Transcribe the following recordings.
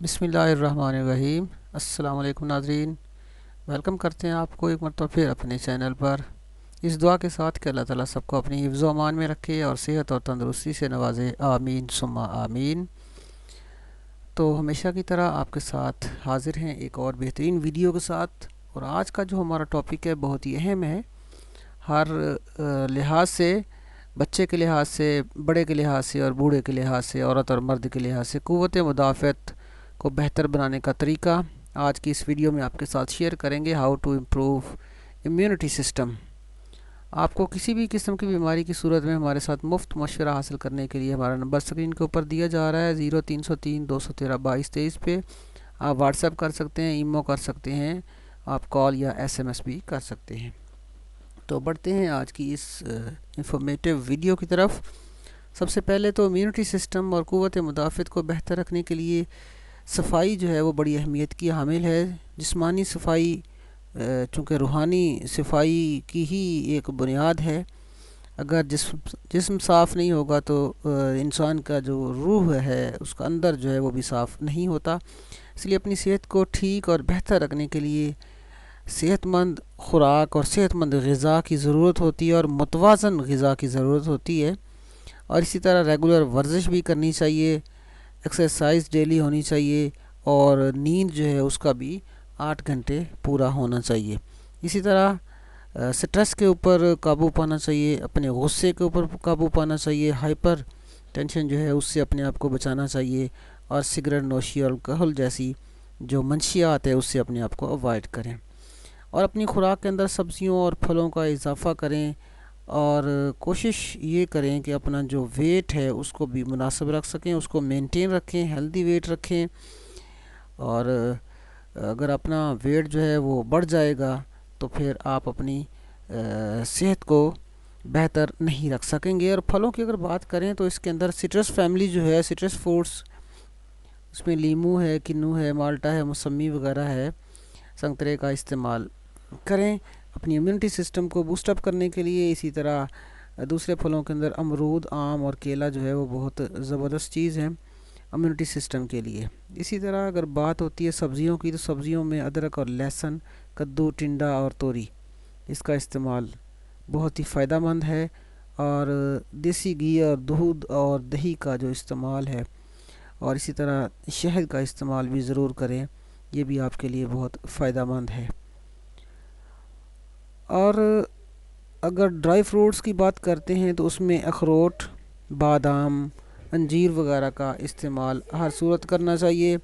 बिस्मिल्लाहिर्रहमानिर्रहीम। अस्सलाम वालेकुम नाज़रीन, वेलकम करते हैं आपको एक मरतबा फिर अपने चैनल पर, इस दुआ के साथ कि अल्लाह ताला सबको अपनी हिफ्ज़ व अमान में रखे और सेहत और तंदुरुस्ती से नवाजे, आमीन सुम्मा आमीन। तो हमेशा की तरह आपके साथ हाज़िर हैं एक और बेहतरीन वीडियो के साथ। और आज का जो हमारा टॉपिक है बहुत ही अहम है, हर लिहाज से, बच्चे के लिहाज से, बड़े के लिहाज से और बूढ़े के लिहाज से, औरत और मर्द के लिहाज से क़ुव्वत मुदाफ़अत को बेहतर बनाने का तरीका आज की इस वीडियो में आपके साथ शेयर करेंगे। How to improve immunity system. आपको किसी भी किस्म की बीमारी की सूरत में हमारे साथ मुफ्त मशवरा हासिल करने के लिए हमारा नंबर स्क्रीन के ऊपर दिया जा रहा है 0303-213-2223 पे। आप व्हाट्सएप कर सकते हैं, ईमो कर सकते हैं, आप कॉल या SMS भी कर सकते हैं। तो बढ़ते हैं आज की इस इंफॉर्मेटिव वीडियो की तरफ। सबसे पहले तो इम्यूनिटी सिस्टम और क़ुव्वत मुदाफ़अत को बेहतर रखने के लिए सफाई जो है वो बड़ी अहमियत की हामिल है। जिस्मानी सफाई चूँकि रूहानी सफाई की ही एक बुनियाद है। अगर जिस्म साफ़ नहीं होगा तो इंसान का जो रूह है उसका अंदर जो है वो भी साफ़ नहीं होता। इसलिए अपनी सेहत को ठीक और बेहतर रखने के लिए सेहतमंद ख़ुराक और सेहतमंद ग़िज़ा की ज़रूरत होती है और मुतवाज़न ग़िज़ा की ज़रूरत होती है। और इसी तरह रेगुलर वर्जिश भी करनी चाहिए, एक्सरसाइज डेली होनी चाहिए और नींद जो है उसका भी 8 घंटे पूरा होना चाहिए। इसी तरह स्ट्रेस के ऊपर काबू पाना चाहिए, अपने गुस्से के ऊपर काबू पाना चाहिए, हाइपर टेंशन जो है उससे अपने आप को बचाना चाहिए और सिगरेट नोशी और अल्कोहल जैसी जो मंशियात है उससे अपने आप को अवॉइड करें। और अपनी खुराक के अंदर सब्जियों और फलों का इजाफ़ा करें और कोशिश ये करें कि अपना जो वेट है उसको भी मुनासिब रख सकें, उसको मेंटेन रखें, हेल्दी वेट रखें। और अगर अपना वेट जो है वो बढ़ जाएगा तो फिर आप अपनी सेहत को बेहतर नहीं रख सकेंगे। और फलों की अगर बात करें तो इसके अंदर सिट्रस फैमिली जो है, सिट्रस फ्रूट्स, उसमें लीमू है, किन्नू है, माल्टा है, मौसमी वगैरह है, संतरे का इस्तेमाल करें अपनी इम्यूनिटी सिस्टम को बूस्टअप करने के लिए। इसी तरह दूसरे फलों के अंदर अमरूद, आम और केला जो है वो बहुत ज़बरदस्त चीज़ है इम्यूनिटी सिस्टम के लिए। इसी तरह अगर बात होती है सब्ज़ियों की तो सब्ज़ियों में अदरक और लहसुन, कद्दू, टिंडा और तोरी, इसका इस्तेमाल बहुत ही फ़ायदेमंद है। और देसी घी और दूध और दही का जो इस्तेमाल है और इसी तरह शहद का इस्तेमाल भी ज़रूर करें, ये भी आपके लिए बहुत फ़ायदेमंद है। और अगर ड्राई फ्रूट्स की बात करते हैं तो उसमें अखरोट, बादाम, अंजीर वगैरह का इस्तेमाल हर सूरत करना चाहिए।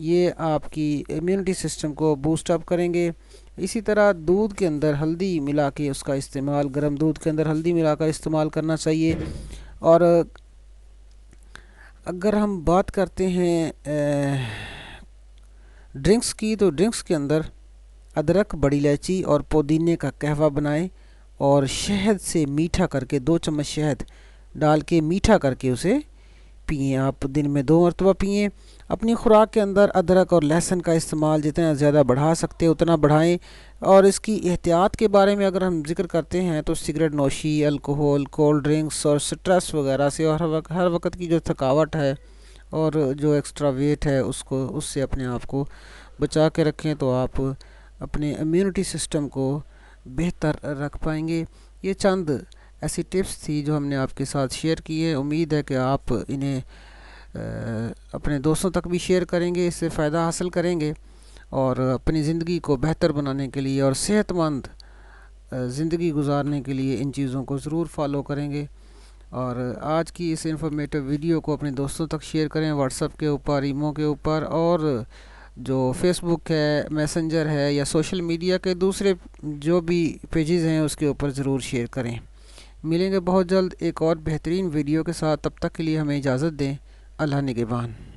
ये आपकी इम्यूनिटी सिस्टम को बूस्ट अप करेंगे। इसी तरह दूध के अंदर हल्दी मिला के उसका इस्तेमाल, गर्म दूध के अंदर हल्दी मिला कर इस्तेमाल करना चाहिए। और अगर हम बात करते हैं ड्रिंक्स की तो ड्रिंक्स के अंदर अदरक, बड़ी इलायची और पुदीने का कहवा बनाएं और शहद से मीठा करके 2 चम्मच शहद डाल के मीठा करके उसे पिएँ। आप दिन में 2 मरतबा पिएँ। अपनी खुराक के अंदर अदरक और लहसुन का इस्तेमाल जितना ज़्यादा बढ़ा सकते हैं उतना बढ़ाएं। और इसकी एहतियात के बारे में अगर हम जिक्र करते हैं तो सिगरेट नोशी, अल्कोहल, कोल्ड ड्रिंक्स और स्ट्रेस वगैरह से और हर वक्त की जो थकावट है और जो एक्स्ट्रा वेट है उससे अपने आप को बचा के रखें तो आप अपने इम्यूनिटी सिस्टम को बेहतर रख पाएंगे। ये चंद ऐसी टिप्स थी जो हमने आपके साथ शेयर की है। उम्मीद है कि आप इन्हें अपने दोस्तों तक भी शेयर करेंगे, इससे फ़ायदा हासिल करेंगे और अपनी ज़िंदगी को बेहतर बनाने के लिए और सेहतमंद ज़िंदगी गुजारने के लिए इन चीज़ों को ज़रूर फॉलो करेंगे। और आज की इस इंफॉर्मेटिव वीडियो को अपने दोस्तों तक शेयर करें, व्हाट्सएप के ऊपर, ईमो के ऊपर, और जो फेसबुक है, मैसेंजर है या सोशल मीडिया के दूसरे जो भी पेजेस हैं उसके ऊपर ज़रूर शेयर करें। मिलेंगे बहुत जल्द एक और बेहतरीन वीडियो के साथ, तब तक के लिए हमें इजाज़त दें। अल्लाह निगहबान।